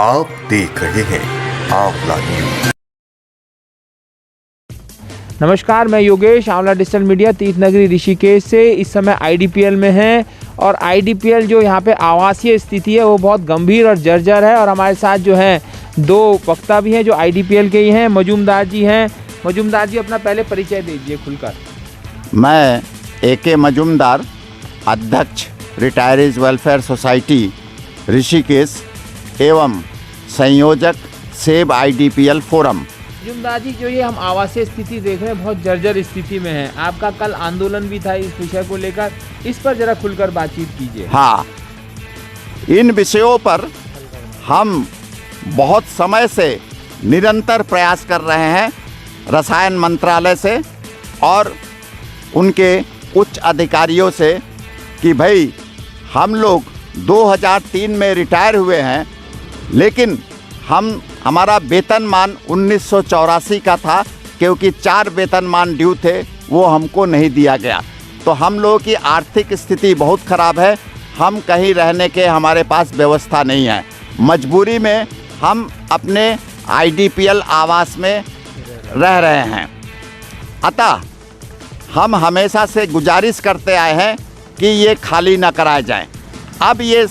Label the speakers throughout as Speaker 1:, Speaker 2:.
Speaker 1: आप देख रहे हैं आंवला न्यूज।
Speaker 2: नमस्कार, मैं योगेश, आंवला डिजिटल मीडिया, तीर्थनगरी ऋषिकेश से। इस समय आईडीपीएल में हैं और आईडीपीएल जो यहाँ पे आवासीय स्थिति है वो बहुत गंभीर और जर्जर है। और हमारे साथ जो हैं दो वक्ता भी हैं जो आईडीपीएल के ही हैं। मजूमदार जी हैं। मजूमदार जी, अपना पहले परिचय दीजिए खुलकर।
Speaker 3: मैं ए.के. मजूमदार, अध्यक्ष रिटायरीज वेलफेयर सोसाइटी ऋषिकेश एवं संयोजक सेब आईडीपीएल फोरम।
Speaker 2: मजूमदार जी, जो ये हम आवासीय स्थिति देख रहे हैं बहुत जर्जर स्थिति में है। आपका कल आंदोलन भी था इस विषय को लेकर, इस पर जरा खुलकर बातचीत कीजिए।
Speaker 3: हाँ, इन विषयों पर हम बहुत समय से निरंतर प्रयास कर रहे हैं रसायन मंत्रालय से और उनके उच्च अधिकारियों से कि भाई हम लोग 2003 में रिटायर हुए हैं, लेकिन हमारा वेतनमान 1984 का था, क्योंकि 4 वेतनमान ड्यू थे, वो हमको नहीं दिया गया। तो हम लोगों की आर्थिक स्थिति बहुत ख़राब है। हम कहीं रहने के हमारे पास व्यवस्था नहीं है। मजबूरी में हम अपने आईडीपीएल आवास में रह रहे हैं। अतः हम हमेशा से गुजारिश करते आए हैं कि ये खाली ना कराए जाएं। अब ये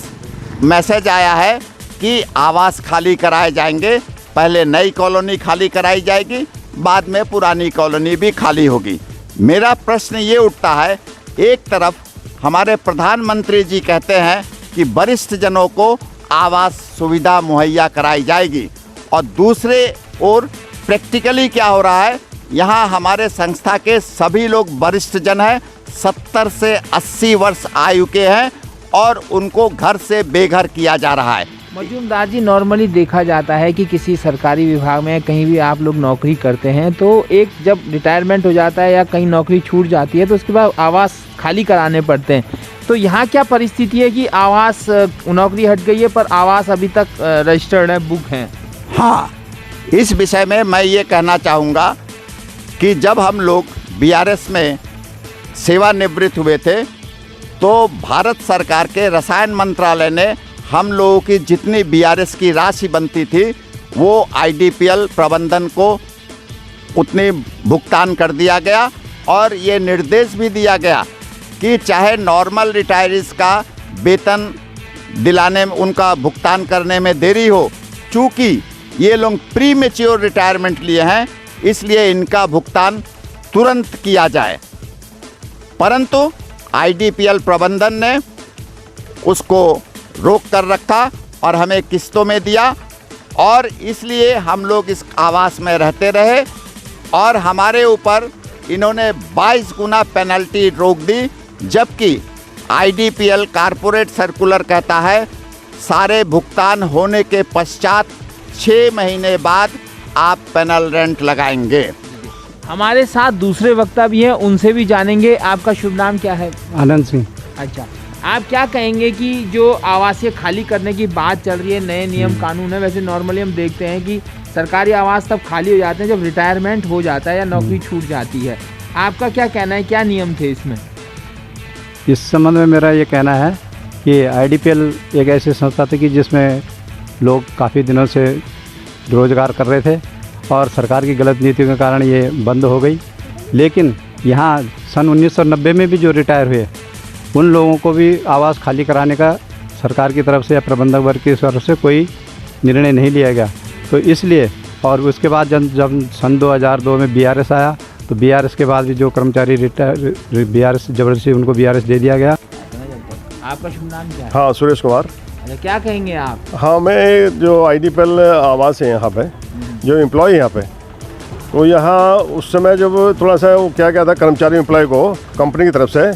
Speaker 3: मैसेज आया है कि आवास खाली कराए जाएंगे। पहले नई कॉलोनी खाली कराई जाएगी, बाद में पुरानी कॉलोनी भी खाली होगी। मेरा प्रश्न ये उठता है, एक तरफ हमारे प्रधानमंत्री जी कहते हैं कि वरिष्ठ जनों को आवास सुविधा मुहैया कराई जाएगी, और दूसरे ओर प्रैक्टिकली क्या हो रहा है, यहाँ हमारे संस्था के सभी लोग वरिष्ठ जन हैं, 70 से 80 वर्ष आयु के हैं, और उनको घर से बेघर किया जा रहा है।
Speaker 2: मजूमदार जी, नॉर्मली देखा जाता है कि किसी सरकारी विभाग में कहीं भी आप लोग नौकरी करते हैं तो एक जब रिटायरमेंट हो जाता है या कहीं नौकरी छूट जाती है तो उसके बाद आवास खाली कराने पड़ते हैं। तो यहाँ क्या परिस्थिति है कि आवास, नौकरी हट गई है पर आवास अभी तक रजिस्टर्ड है, बुक हैं?
Speaker 3: हाँ, इस विषय में मैं ये कहना चाहूँगा कि जब हम लोग बीआरएस में सेवानिवृत्त हुए थे तो भारत सरकार के रसायन मंत्रालय ने हम लोगों की जितनी बीआरएस की राशि बनती थी वो आईडीपीएल प्रबंधन को उतनी भुगतान कर दिया गया, और ये निर्देश भी दिया गया कि चाहे नॉर्मल रिटायरीज का वेतन दिलाने में, उनका भुगतान करने में देरी हो, चूँकि ये लोग प्री मैच्योर रिटायरमेंट लिए हैं, इसलिए इनका भुगतान तुरंत किया जाए। परंतु आईडीपीएल प्रबंधन ने उसको रोक कर रखा और हमें किस्तों में दिया, और इसलिए हम लोग इस आवास में रहते रहे, और हमारे ऊपर इन्होंने 22 गुना पेनल्टी रोक दी। जबकि आईडीपीएल कारपोरेट सर्कुलर कहता है सारे भुगतान होने के पश्चात 6 महीने बाद आप पेनल रेंट लगाएंगे।
Speaker 2: हमारे साथ दूसरे वक्ता भी हैं, उनसे भी जानेंगे। आपका शुभ नाम क्या है?
Speaker 4: आनंद सिंह।
Speaker 2: अच्छा, आप क्या कहेंगे कि जो आवासीय खाली करने की बात चल रही है, नए नियम कानून है, वैसे नॉर्मली हम देखते हैं कि सरकारी आवास तब खाली हो जाते हैं जब रिटायरमेंट हो जाता है या नौकरी छूट जाती है। आपका क्या कहना है, क्या नियम थे इसमें?
Speaker 4: इस संबंध में मेरा ये कहना है कि आईडीपीएल एक ऐसी संस्था थी कि जिसमें लोग काफ़ी दिनों से रोजगार कर रहे थे, और सरकार की गलत नीतियों के कारण ये बंद हो गई। लेकिन यहाँ सन 1990 में भी जो रिटायर हुए उन लोगों को भी आवास खाली कराने का सरकार की तरफ से या प्रबंधक वर्ग की तरफ से कोई निर्णय नहीं लिया गया। तो इसलिए, और उसके बाद जब सन 2002 में बीआरएस आया तो बीआरएस के बाद भी जो कर्मचारी रिटायर बीआरएस जबरदस्ती उनको बीआरएस दे दिया गया।
Speaker 2: आपका शुभ नाम क्या है?
Speaker 5: हाँ, सुरेश कुमार।
Speaker 2: अच्छा, क्या कहेंगे आप?
Speaker 5: हाँ, मैं जो आईडीपीएल आवास है यहाँ पे, जो एम्प्लॉय यहाँ पे, तो यहाँ उस समय जब थोड़ा सा वो क्या था, कर्मचारी एम्प्लॉय को कंपनी की तरफ से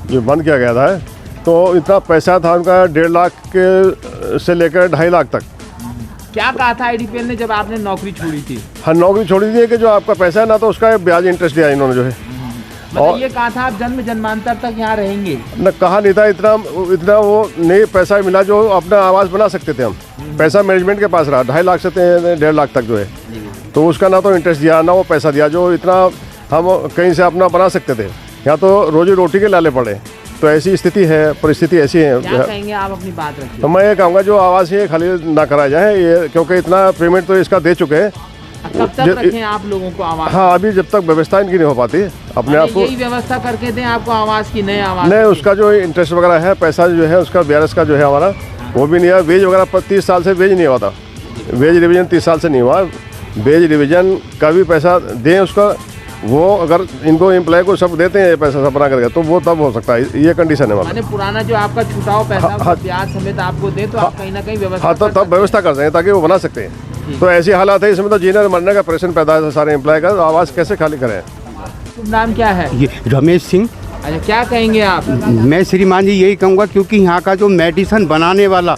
Speaker 5: जो बंद किया गया था, तो इतना पैसा था उनका 1.5 लाख के से लेकर 2.5 लाख तक।
Speaker 2: क्या कहा था आईडीपीएल ने जब आपने नौकरी छोड़ी थी?
Speaker 5: हाँ, नौकरी छोड़ी थी कि जो आपका पैसा है ना, तो उसका ब्याज इंटरेस्ट दिया इन्होंने जो है।
Speaker 2: मतलब ये कहा था आप जन्म जन्मांतर तक यहाँ रहेंगे?
Speaker 5: न, कहा नहीं था। इतना वो नहीं पैसा मिला जो अपना आवास बना सकते थे हम। पैसा मैनेजमेंट के पास रहा, 2.5 लाख से 1.5 लाख तक जो है, तो उसका ना तो इंटरेस्ट दिया ना वो पैसा दिया जो इतना हम कहीं से अपना बना सकते थे। यहाँ तो रोजी रोटी के लाले पड़े। तो ऐसी स्थिति है, परिस्थिति ऐसी
Speaker 2: क्या
Speaker 5: है।
Speaker 2: कहेंगे आप, अपनी बात रखिए।
Speaker 5: तो मैं ये कहूँगा जो आवास है खाली ना कराया जाए ये, क्योंकि इतना पेमेंट तो इसका दे चुके हैं।
Speaker 2: कब तक रखें आप लोगों को आवास?
Speaker 5: हाँ, अभी जब तक व्यवस्था इनकी नहीं हो पाती अपने आप को,
Speaker 2: यही व्यवस्था करके दें आपको आवास की, नए आवास
Speaker 5: नहीं
Speaker 2: की।
Speaker 5: उसका जो इंटरेस्ट वगैरह है, पैसा जो है उसका BRS का जो है हमारा वो भी नहीं है। वेज वगैरह 30 साल से वेज नहीं हुआ था, वेज रिवीजन 30 साल से नहीं हुआ। वेज रिवीजन का भी पैसा दें उसका, वो अगर इनको एम्प्लॉय को सब देते हैं पैसा सब बना करके, तो वो तब हो सकता है। ये कंडीशन है
Speaker 2: माने पुराना जो आपका छुटाओ पैसा
Speaker 5: हाँ,
Speaker 2: ब्याज समेत आपको दे, तो आप कहीं ना कहीं व्यवस्था
Speaker 5: हाँ, तो तब व्यवस्था कर सकें ताकि वो बना सकते हैं। तो ऐसी हालात है, इसमें तो जीने और मरने का प्रेशर पैदा है सारे एम्प्लॉय का। तो आवास कैसे खाली करें?
Speaker 2: शुभ नाम क्या है?
Speaker 6: ये रमेश सिंह।
Speaker 2: अच्छा, क्या कहेंगे आप?
Speaker 6: मैं श्रीमान जी यही कहूँगा, क्योंकि यहाँ का जो मेडिसिन बनाने वाला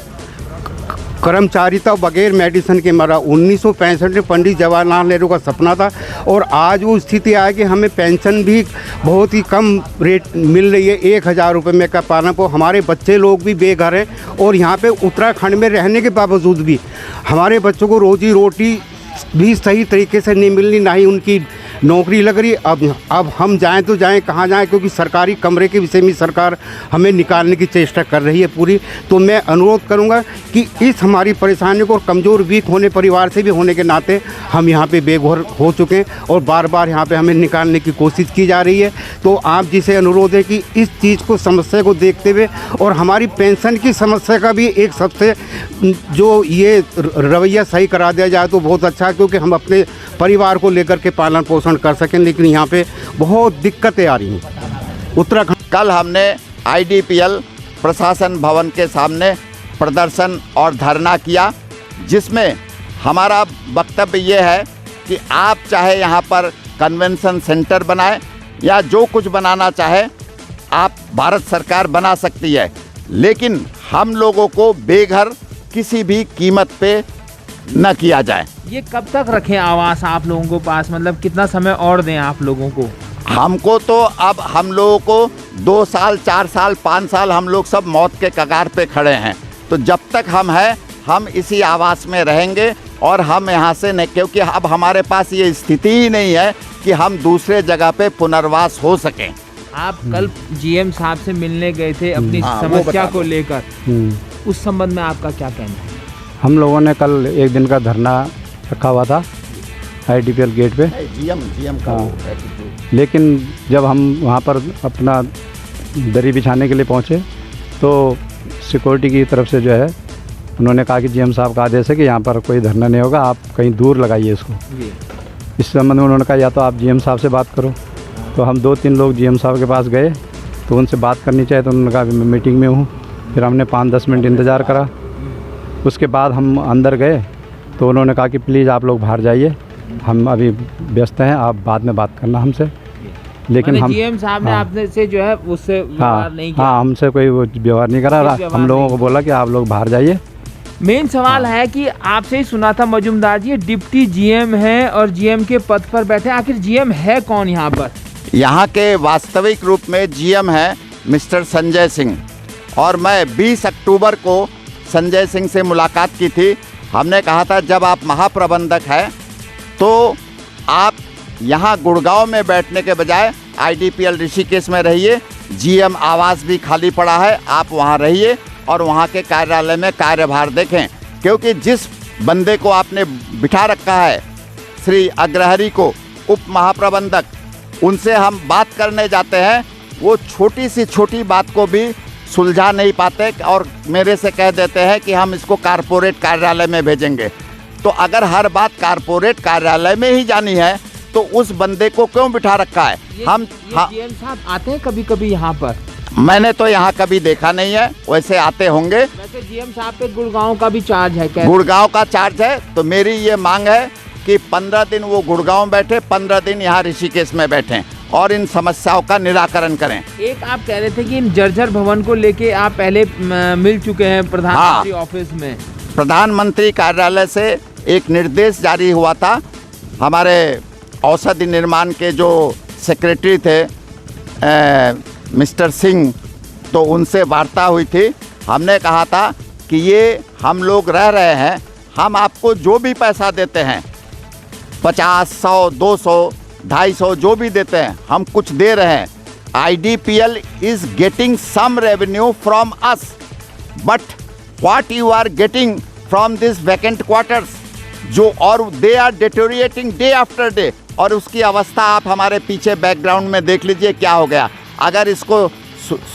Speaker 6: कर्मचारी था बगैर मेडिसिन के मरा। 1965 में पंडित जवाहरलाल नेहरू का सपना था, और आज वो स्थिति आ कि हमें पेंशन भी बहुत ही कम रेट मिल रही है, 1000 रुपये में का पालन को। हमारे बच्चे लोग भी बेघर हैं, और यहाँ पे उत्तराखंड में रहने के बावजूद भी हमारे बच्चों को रोजी रोटी भी सही तरीके से नहीं मिल रही, ना ही उनकी नौकरी लग रही। अब हम जाएं तो जाएं कहाँ जाएं, क्योंकि सरकारी कमरे के विषय में सरकार हमें निकालने की चेष्टा कर रही है पूरी। तो मैं अनुरोध करूंगा कि इस हमारी परेशानी को, कमज़ोर वीक होने परिवार से भी होने के नाते हम यहाँ पे बेघर हो चुके हैं, और बार बार यहाँ पे हमें निकालने की कोशिश की जा रही है। तो आप जी से अनुरोध है कि इस चीज़ को, समस्या को देखते हुए, और हमारी पेंशन की समस्या का भी एक सबसे जो ये रवैया सही करा दिया जाए तो बहुत अच्छा है, क्योंकि हम अपने परिवार को लेकर के पालन पोषण कर सकें। लेकिन यहाँ पे बहुत दिक्कतें आ रही हैं उत्तराखंड।
Speaker 3: कल हमने IDPL प्रशासन भवन के सामने प्रदर्शन और धरना किया, जिसमें हमारा वक्तव्य ये है कि आप चाहे यहाँ पर कन्वेंशन सेंटर बनाएं या जो कुछ बनाना चाहे आप, भारत सरकार बना सकती है, लेकिन हम लोगों को बेघर किसी भी कीमत पे न किया जाए।
Speaker 2: ये कब तक रखें आवास आप लोगों को पास, मतलब कितना समय और दें आप लोगों को?
Speaker 3: हमको तो अब हम लोगों को 2 साल 4 साल 5 साल हम लोग सब मौत के कगार पे खड़े हैं। तो जब तक हम हैं हम इसी आवास में रहेंगे, और हम यहाँ से नहीं, क्योंकि अब हमारे पास ये स्थिति ही नहीं है कि हम दूसरे जगह पे पुनर्वास हो सकें।
Speaker 2: आप कल GM साहब से मिलने गए थे अपनी
Speaker 3: हाँ, वो
Speaker 2: समस्या
Speaker 3: बता
Speaker 2: को लेकर, उस संबंध में आपका क्या कहना है?
Speaker 4: हम लोगों ने कल एक दिन का धरना रखा हुआ था IDPL गेट पे।
Speaker 3: GM का
Speaker 4: लेकिन जब हम वहाँ पर अपना दरी बिछाने के लिए पहुँचे, तो सिक्योरिटी की तरफ से जो है उन्होंने कहा कि GM साहब का आदेश है कि यहाँ पर कोई धरना नहीं होगा, आप कहीं दूर लगाइए इसको। इस संबंध में उन्होंने कहा या तो आप GM साहब से बात करो। तो हम 2-3 लोग GM साहब के पास गए, तो उनसे बात करनी चाहिए, तो उन्होंने कहा कि मैं मीटिंग में हूँ। फिर हमने 5-10 मिनट इंतज़ार करा, उसके बाद हम अंदर गए, तो उन्होंने कहा कि प्लीज़ आप लोग बाहर जाइए, हम अभी व्यस्त हैं, आप बाद में बात करना हमसे। लेकिन हम
Speaker 2: GM साहब ने आपने से जो है उससे व्यवहार नहीं किया?
Speaker 4: हाँ, हमसे कोई वो व्यवहार नहीं करा। हम लोगों को बोला कि आप लोग बाहर जाइए।
Speaker 2: मेन सवाल है कि आपसे ही सुना था मजुमदार जी, डिप्टी GM हैं और GM के पद पर बैठे, आखिर GM है कौन यहाँ पर?
Speaker 3: यहाँ के वास्तविक रूप में GM है मिस्टर संजय सिंह, और मैं 20 अक्टूबर को संजय सिंह से मुलाकात की थी। हमने कहा था जब आप महाप्रबंधक हैं तो आप यहाँ गुड़गांव में बैठने के बजाय IDPL ऋषिकेश में रहिए, GM आवास भी खाली पड़ा है, आप वहाँ रहिए और वहाँ के कार्यालय में कार्यभार देखें। क्योंकि जिस बंदे को आपने बिठा रखा है, श्री अग्रहरी को उप महाप्रबंधक, उनसे हम बात करने जाते हैं, वो छोटी सी छोटी बात को भी सुलझा नहीं पाते और मेरे से कह देते हैं कि हम इसको कारपोरेट कार्यालय में भेजेंगे। तो अगर हर बात कारपोरेट कार्यालय में ही जानी है तो उस बंदे को क्यों बिठा रखा है? हम
Speaker 2: GM साहब आते हैं कभी कभी यहाँ पर?
Speaker 3: मैंने तो यहाँ कभी देखा नहीं है, वैसे आते होंगे।
Speaker 2: वैसे GM साहब पे गुड़गांव का भी चार्ज है क्या?
Speaker 3: गुड़गांव का चार्ज है, तो मेरी ये मांग है कि 15 दिन वो गुड़गांव बैठे, 15 दिन यहाँ ऋषिकेश में बैठें और इन समस्याओं का निराकरण करें।
Speaker 2: एक आप कह रहे थे कि इन जर्जर भवन को लेके आप पहले मिल चुके हैं प्रधानमंत्री ऑफिस में।
Speaker 3: प्रधानमंत्री कार्यालय से एक निर्देश जारी हुआ था, हमारे औषधि निर्माण के जो सेक्रेटरी थे मिस्टर सिंह, तो उनसे वार्ता हुई थी। हमने कहा था कि ये हम लोग रह रहे हैं, हम आपको जो भी पैसा देते हैं 50, 100, 200, 250 जो भी देते हैं, हम कुछ दे रहे हैं, IDPL is getting some revenue from us, but what you are getting from these vacant quarters, जो और they are deteriorating day after day, और उसकी अवस्था आप हमारे पीछे बैकग्राउंड में देख लीजिए क्या हो गया। अगर इसको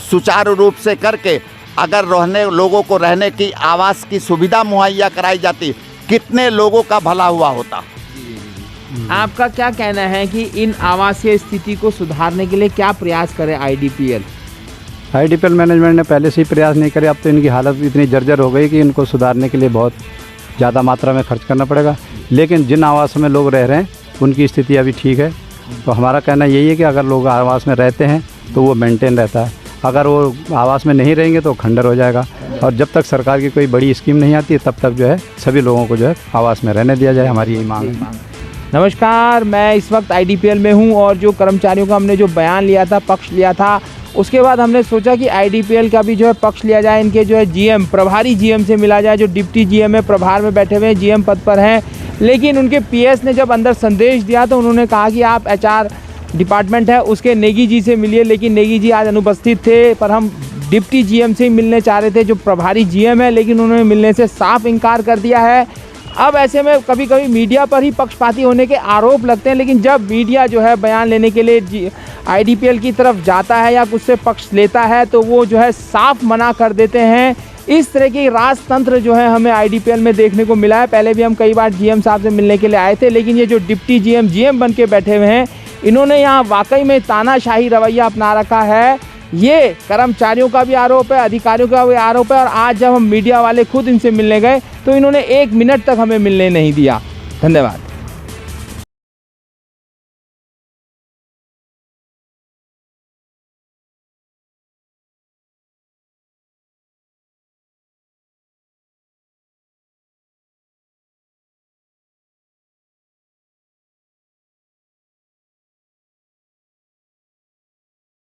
Speaker 3: सुचारू रूप से करके अगर लोगों को रहने की आवास की सुविधा मुहैया कराई जाती, कितने लोगों का भला हुआ होता।
Speaker 2: आपका क्या कहना है कि इन आवासीय स्थिति को सुधारने के लिए क्या प्रयास करे IDPL?
Speaker 4: IDPL मैनेजमेंट ने पहले से ही प्रयास नहीं करे, अब तो इनकी हालत इतनी जर्जर हो गई कि इनको सुधारने के लिए बहुत ज़्यादा मात्रा में खर्च करना पड़ेगा। लेकिन जिन आवासों में लोग रह रहे हैं उनकी स्थिति अभी ठीक है। तो हमारा कहना यही है कि अगर लोग आवास में रहते हैं तो वो मेंटेन रहता है, अगर वो आवास में नहीं रहेंगे तो खंडर हो जाएगा। और जब तक सरकार की कोई बड़ी स्कीम नहीं आती तब तक जो है सभी लोगों को जो है आवास में रहने दिया जाए, हमारी यही मांग है।
Speaker 2: नमस्कार, मैं इस वक्त IDPL में हूं और जो कर्मचारियों का हमने जो बयान लिया था, पक्ष लिया था, उसके बाद हमने सोचा कि IDPL का भी जो है पक्ष लिया जाए। इनके जो है GM, प्रभारी GM से मिला जाए। जो डिप्टी GM है, प्रभार में बैठे हुए हैं, GM पद पर हैं, लेकिन उनके PS ने जब अंदर संदेश दिया तो उन्होंने कहा कि आप HR डिपार्टमेंट है उसके नेगी जी से मिलिए, लेकिन नेगी जी आज अनुपस्थित थे। पर हम डिप्टी GM से ही मिलने चाह रहे थे जो प्रभारी GM है, लेकिन उन्होंने मिलने से साफ इनकार कर दिया है। अब ऐसे में कभी कभी मीडिया पर ही पक्षपाती होने के आरोप लगते हैं, लेकिन जब मीडिया जो है बयान लेने के लिए IDPL की तरफ जाता है या कुछ से पक्ष लेता है तो वो जो है साफ मना कर देते हैं। इस तरह की राजतंत्र जो है हमें IDPL में देखने को मिला है। पहले भी हम कई बार GM साहब से मिलने के लिए आए थे, लेकिन ये जो डिप्टी GM बन के बैठे हुए हैं, इन्होंने यहाँ वाकई में तानाशाही रवैया अपना रखा है। ये कर्मचारियों का भी आरोप है, अधिकारियों का भी आरोप है। और आज जब हम मीडिया वाले खुद इनसे मिलने गए तो इन्होंने 1 मिनट तक हमें मिलने नहीं दिया। धन्यवाद।